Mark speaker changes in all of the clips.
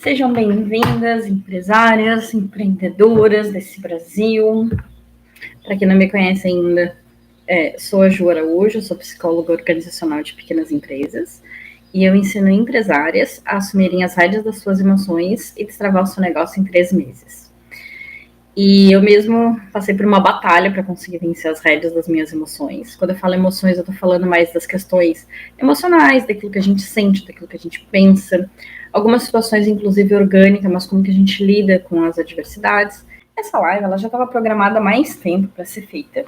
Speaker 1: Sejam bem-vindas, empresárias, empreendedoras desse Brasil. Para quem não me conhece ainda, sou a Ju Araújo, sou psicóloga organizacional de pequenas empresas e eu ensino empresárias a assumirem as rédeas das suas emoções e destravar o seu negócio em 3 meses. E eu mesmo passei por uma batalha para conseguir vencer as rédeas das minhas emoções. Quando eu falo emoções, eu estou falando mais das questões emocionais, daquilo que a gente sente, daquilo que a gente pensa, algumas situações, inclusive orgânicas, mas como que a gente lida com as adversidades. Essa live ela já estava programada há mais tempo para ser feita.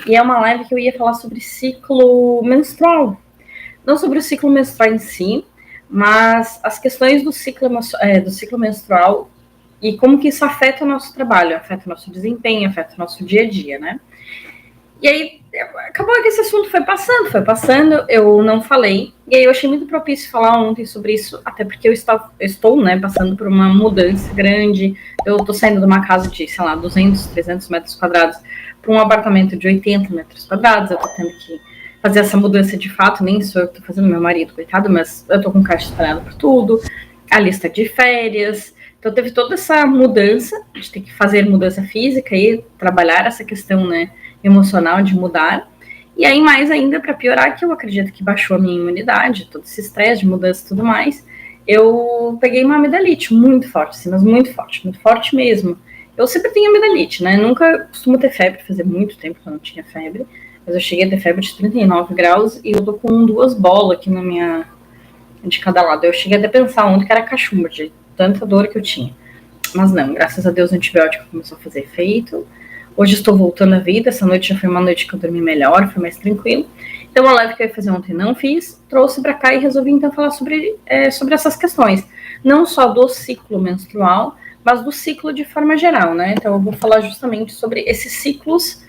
Speaker 1: E é uma live que eu ia falar sobre ciclo menstrual. Não sobre o ciclo menstrual em si, mas as questões do ciclo menstrual e como que isso afeta o nosso trabalho, afeta o nosso desempenho, afeta o nosso dia a dia, né? E aí, acabou que esse assunto foi passando, eu não falei, e aí eu achei muito propício falar ontem sobre isso, até porque eu estou né, passando por uma mudança grande, eu estou saindo de uma casa de, sei lá, 200, 300 metros quadrados para um apartamento de 80 metros quadrados, eu estou tendo que fazer essa mudança de fato, nem sou eu que estou fazendo, meu marido, coitado, mas eu estou com caixa espalhada por tudo, a lista de férias, então teve toda essa mudança, de ter que fazer mudança física e trabalhar essa questão, né, emocional de mudar. E aí, mais ainda, para piorar, que eu acredito que baixou a minha imunidade, todo esse estresse de mudança e tudo mais, eu peguei uma amidalite muito forte, assim, mas muito forte mesmo. Eu sempre tenho amidalite, né? Nunca costumo ter febre, fazia muito tempo que eu não tinha febre, mas eu cheguei a ter febre de 39 graus e eu tô com 2 bolas aqui de cada lado. Eu cheguei até a pensar ontem que era cachumba, de tanta dor que eu tinha. Mas não, graças a Deus o antibiótico começou a fazer efeito. Hoje estou voltando à vida, essa noite já foi uma noite que eu dormi melhor, foi mais tranquilo. Então a live que eu ia fazer ontem não fiz, trouxe para cá e resolvi então falar sobre essas questões. Não só do ciclo menstrual, mas do ciclo de forma geral, né? Então eu vou falar justamente sobre esses ciclos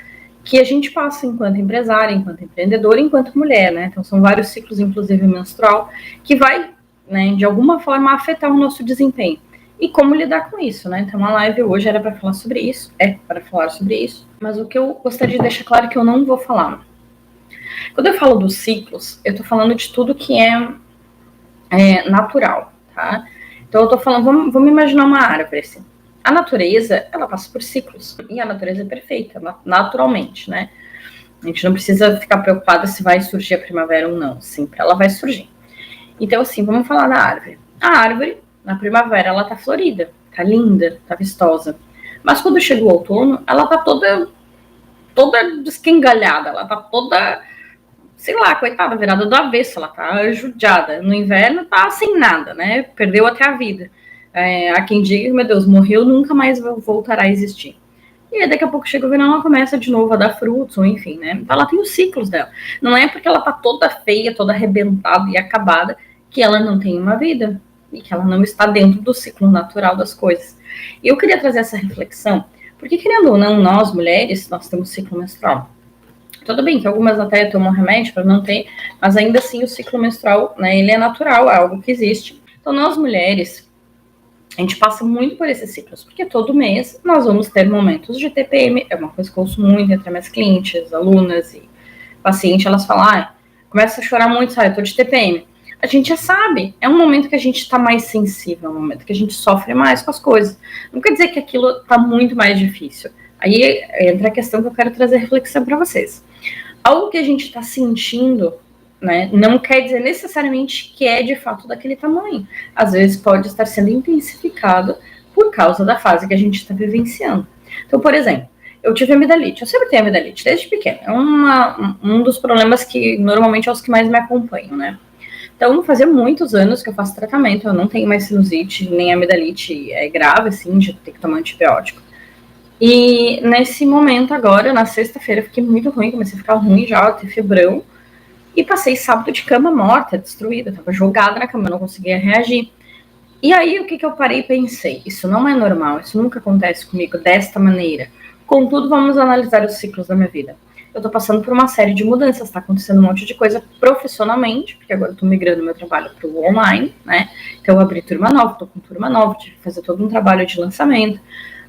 Speaker 1: que a gente passa enquanto empresária, enquanto empreendedora, enquanto mulher, né? Então são vários ciclos, inclusive menstrual, que vai, né, de alguma forma afetar o nosso desempenho. E como lidar com isso, né? Então a live hoje era para falar sobre isso, mas o que eu gostaria de deixar claro é que eu não vou falar. Quando eu falo dos ciclos, eu tô falando de tudo que é natural, tá? Então eu tô falando, vamos imaginar uma árvore, assim. A natureza, ela passa por ciclos, e a natureza é perfeita, naturalmente, né? A gente não precisa ficar preocupada se vai surgir a primavera ou não, sempre ela vai surgir. Então, assim, vamos falar da árvore. A árvore, na primavera, ela tá florida, tá linda, tá vistosa. Mas quando chega o outono, ela tá toda desquengalhada, ela tá toda, sei lá, coitada, virada do avesso, ela tá judiada. No inverno tá sem nada, né? Perdeu até a vida. Há quem diga, meu Deus, morreu, nunca mais voltará a existir. E aí, daqui a pouco chega o verão, ela começa de novo a dar frutos, ou enfim, né? Então ela tem os ciclos dela. Não é porque ela tá toda feia, toda arrebentada e acabada, que ela não tem uma vida e que ela não está dentro do ciclo natural das coisas. E eu queria trazer essa reflexão, porque querendo ou não, nós mulheres, nós temos ciclo menstrual. Tudo bem que algumas até tomam remédio para não ter, mas ainda assim o ciclo menstrual, né, ele é natural, é algo que existe. Então nós mulheres, a gente passa muito por esses ciclos, porque todo mês nós vamos ter momentos de TPM, é uma coisa que eu ouço muito entre minhas clientes, alunas e pacientes, elas falam, começa a chorar muito, sabe, eu tô de TPM. A gente já sabe, é um momento que a gente tá mais sensível, é um momento que a gente sofre mais com as coisas. Não quer dizer que aquilo tá muito mais difícil. Aí entra a questão que eu quero trazer reflexão para vocês. Algo que a gente tá sentindo, né, não quer dizer necessariamente que é de fato daquele tamanho. Às vezes pode estar sendo intensificado por causa da fase que a gente está vivenciando. Então, por exemplo, eu tive amidalite, eu sempre tenho amidalite, desde pequena. É um dos problemas que normalmente é os que mais me acompanham, né? Então, fazia muitos anos que eu faço tratamento, eu não tenho mais sinusite, nem amidalite grave, assim, de ter que tomar antibiótico. E nesse momento agora, na sexta-feira, eu fiquei muito ruim, comecei a ficar ruim já, ter febrão, e passei sábado de cama morta, destruída, tava jogada na cama, não conseguia reagir. E aí, o que eu parei e pensei? Isso não é normal, isso nunca acontece comigo desta maneira. Contudo, vamos analisar os ciclos da minha vida. Eu tô passando por uma série de mudanças, tá acontecendo um monte de coisa profissionalmente, porque agora eu tô migrando meu trabalho pro online, né? Então eu abri turma nova, tô com turma nova, tive que fazer todo um trabalho de lançamento.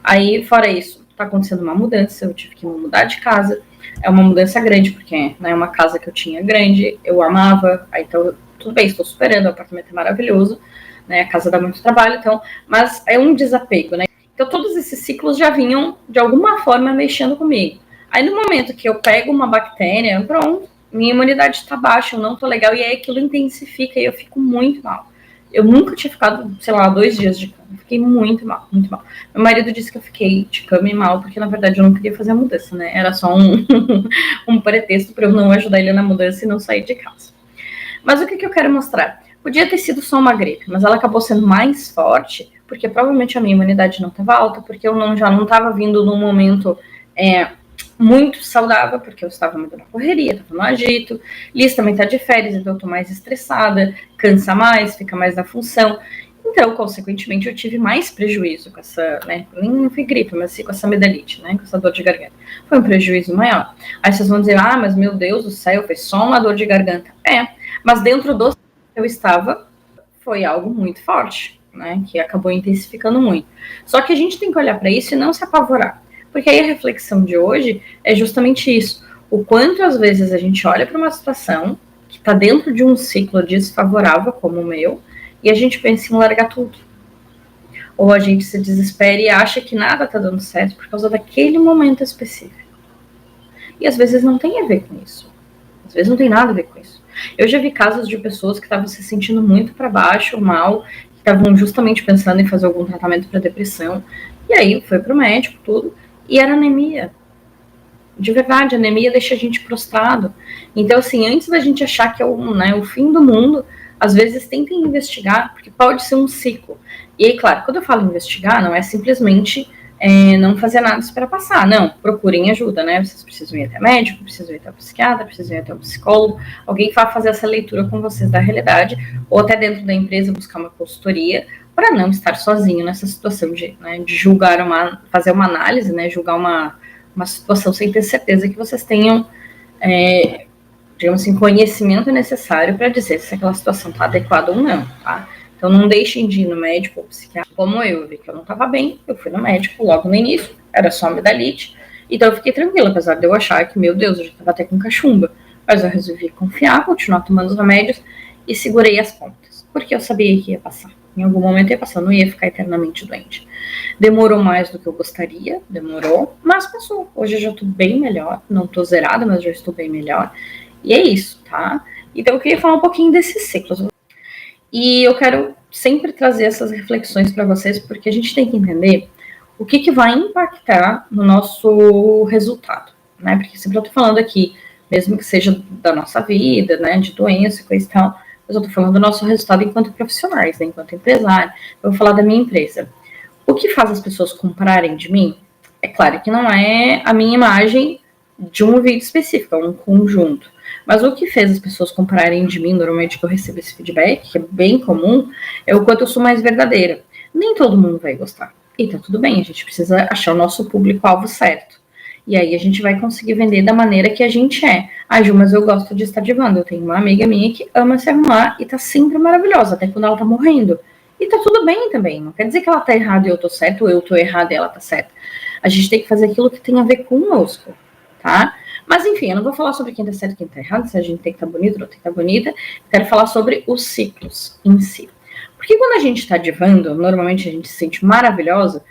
Speaker 1: Aí, fora isso, tá acontecendo uma mudança, eu tive que mudar de casa. É uma mudança grande, porque é uma casa que eu tinha grande, eu amava, aí então, tudo bem, estou superando, o apartamento é maravilhoso, né? A casa dá muito trabalho, então, mas é um desapego, né? Então, todos esses ciclos já vinham, de alguma forma, mexendo comigo. Aí, no momento que eu pego uma bactéria, pronto, minha imunidade está baixa, eu não tô legal, e aí aquilo intensifica e eu fico muito mal. Eu nunca tinha ficado, sei lá, 2 dias de cama. Fiquei muito mal, muito mal. Meu marido disse que eu fiquei de cama e mal, porque na verdade eu não queria fazer a mudança, né? Era só um pretexto para eu não ajudar ele na mudança e não sair de casa. Mas o que eu quero mostrar? Podia ter sido só uma gripe, mas ela acabou sendo mais forte, porque provavelmente a minha imunidade não estava alta, porque eu já não estava vindo num momento muito saudável, porque eu estava muito na correria, estava no agito. Liz também está de férias, então eu estou mais estressada, cansa mais, fica mais na função. Então, consequentemente, eu tive mais prejuízo com essa, né? Nem foi gripe, mas sim com essa amidalite, né? Com essa dor de garganta. Foi um prejuízo maior. Aí vocês vão dizer, ah, mas meu Deus do céu, foi só uma dor de garganta. Mas dentro do que eu estava, foi algo muito forte, né? Que acabou intensificando muito. Só que a gente tem que olhar para isso e não se apavorar. Porque aí a reflexão de hoje é justamente isso. O quanto às vezes a gente olha para uma situação que está dentro de um ciclo desfavorável, como o meu, e a gente pensa em largar tudo. Ou a gente se desespera e acha que nada está dando certo por causa daquele momento específico. E às vezes não tem a ver com isso. Às vezes não tem nada a ver com isso. Eu já vi casos de pessoas que estavam se sentindo muito para baixo, mal, que estavam justamente pensando em fazer algum tratamento para depressão. E aí foi pro médico, tudo, e era anemia. De verdade, a anemia deixa a gente prostrado. Então, assim, antes da gente achar que é o fim do mundo, às vezes tentem investigar, porque pode ser um ciclo. E aí, claro, quando eu falo investigar, não é simplesmente não fazer nada para passar. Não, procurem ajuda, né? Vocês precisam ir até médico, precisam ir até o psiquiatra, precisam ir até o psicólogo, alguém que vá fazer essa leitura com vocês da realidade, ou até dentro da empresa buscar uma consultoria, para não estar sozinho nessa situação de julgar fazer uma análise, né? Julgar uma situação sem ter certeza que vocês tenham, digamos assim, conhecimento necessário para dizer se aquela situação está adequada ou não, tá? Então não deixem de ir no médico ou psiquiatra. Como eu vi que eu não estava bem, eu fui no médico logo no início, era só amidalite, então eu fiquei tranquila, apesar de eu achar que, meu Deus, eu já estava até com cachumba. Mas eu resolvi confiar, continuar tomando os remédios e segurei as pontas, porque eu sabia que ia passar. Em algum momento ia passar, não ia ficar eternamente doente. Demorou mais do que eu gostaria, demorou, mas passou. Hoje eu já estou bem melhor, não estou zerada, mas já estou bem melhor. E é isso, tá? Então eu queria falar um pouquinho desses ciclos. E eu quero sempre trazer essas reflexões para vocês, porque a gente tem que entender o que vai impactar no nosso resultado, né? Porque sempre eu estou falando aqui, mesmo que seja da nossa vida, né, de doença, coisa e tal, mas eu estou falando do nosso resultado enquanto profissionais, né, enquanto empresário. Eu vou falar da minha empresa. O que faz as pessoas comprarem de mim? É claro que não é a minha imagem de um vídeo específico, é um conjunto. Mas o que fez as pessoas comprarem de mim, normalmente que eu recebo esse feedback, que é bem comum, é o quanto eu sou mais verdadeira. Nem todo mundo vai gostar. E tá tudo bem, a gente precisa achar o nosso público-alvo certo. E aí a gente vai conseguir vender da maneira que a gente é. Ah, Ju, mas eu gosto de estar divando. Eu tenho uma amiga minha que ama se arrumar e tá sempre maravilhosa, até quando ela tá morrendo. E tá tudo bem também. Não quer dizer que ela tá errada e eu tô certa, ou eu tô errada e ela tá certa. A gente tem que fazer aquilo que tem a ver conosco, tá? Mas enfim, eu não vou falar sobre quem tá certo e quem tá errado, se a gente tem que estar bonito ou tem que estar bonita. Eu quero falar sobre os ciclos em si. Porque quando a gente tá divando, normalmente a gente se sente maravilhosa.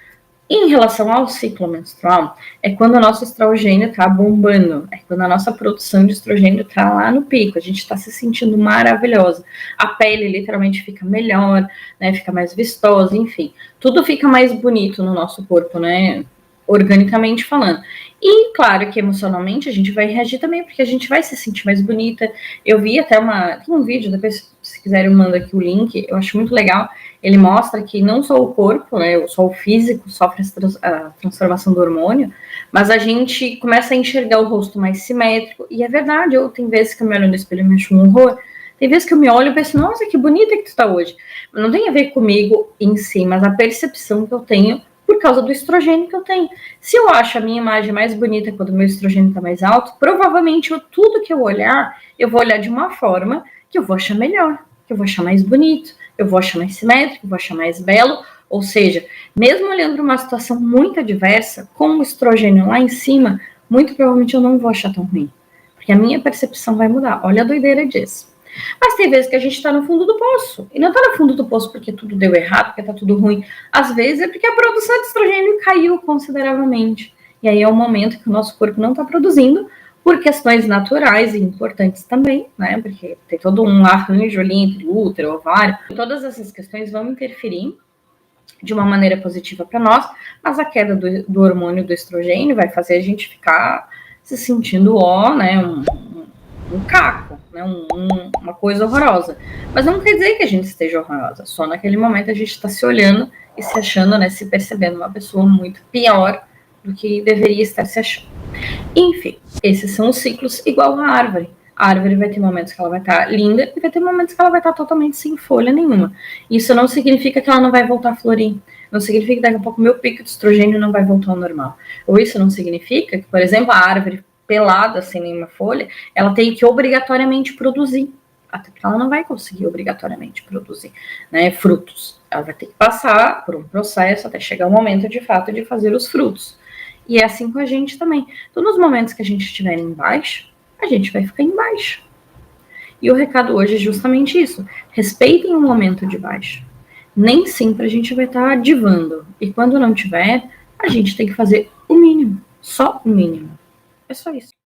Speaker 1: Em relação ao ciclo menstrual, é quando o nosso estrogênio está bombando, é quando a nossa produção de estrogênio está lá no pico, a gente está se sentindo maravilhosa, a pele literalmente fica melhor, né, fica mais vistosa, enfim, tudo fica mais bonito no nosso corpo, né, organicamente falando. E claro que emocionalmente a gente vai reagir também, porque a gente vai se sentir mais bonita. Eu vi até tem um vídeo, depois se quiserem eu mando aqui o link, eu acho muito legal. Ele mostra que não só o corpo, né, só o físico sofre a transformação do hormônio, mas a gente começa a enxergar o rosto mais simétrico. E é verdade, tem vezes que eu me olho no espelho e me acho um horror. Tem vezes que eu me olho e penso, nossa, que bonita que tu tá hoje. Não tem a ver comigo em si, mas a percepção que eu tenho por causa do estrogênio que eu tenho. Se eu acho a minha imagem mais bonita quando o meu estrogênio está mais alto, provavelmente tudo que eu olhar, eu vou olhar de uma forma que eu vou achar melhor, que eu vou achar mais bonito, eu vou achar mais simétrico, eu vou achar mais belo. Ou seja, mesmo olhando para uma situação muito adversa, com o estrogênio lá em cima, muito provavelmente eu não vou achar tão ruim. Porque a minha percepção vai mudar. Olha a doideira disso. Mas tem vezes que a gente está no fundo do poço. E não está no fundo do poço porque tudo deu errado, porque está tudo ruim. Às vezes é porque a produção de estrogênio caiu consideravelmente. E aí é um momento que o nosso corpo não está produzindo, por questões naturais e importantes também, né? Porque tem todo um arranjo ali entre o útero, o ovário. Todas essas questões vão interferir de uma maneira positiva para nós, mas a queda do hormônio do estrogênio vai fazer a gente ficar se sentindo, né, um caco, né, uma coisa horrorosa. Mas não quer dizer que a gente esteja horrorosa, só naquele momento a gente está se olhando e se achando, né, se percebendo uma pessoa muito pior do que deveria estar se achando. Enfim, esses são os ciclos igual a árvore. A árvore vai ter momentos que ela vai estar linda e vai ter momentos que ela vai estar totalmente sem folha nenhuma. Isso não significa que ela não vai voltar a florir. Não significa que daqui a pouco o meu pico de estrogênio não vai voltar ao normal. Ou isso não significa que, por exemplo, a árvore pelada, sem nenhuma folha, ela tem que obrigatoriamente produzir. Até porque ela não vai conseguir obrigatoriamente produzir, né, frutos. Ela vai ter que passar por um processo até chegar o momento, de fato, de fazer os frutos. E é assim com a gente também. Então, nos momentos que a gente estiver embaixo, a gente vai ficar embaixo. E o recado hoje é justamente isso. Respeitem o momento de baixo. Nem sempre a gente vai estar divando. E quando não tiver, a gente tem que fazer o mínimo. Só o mínimo. É só isso.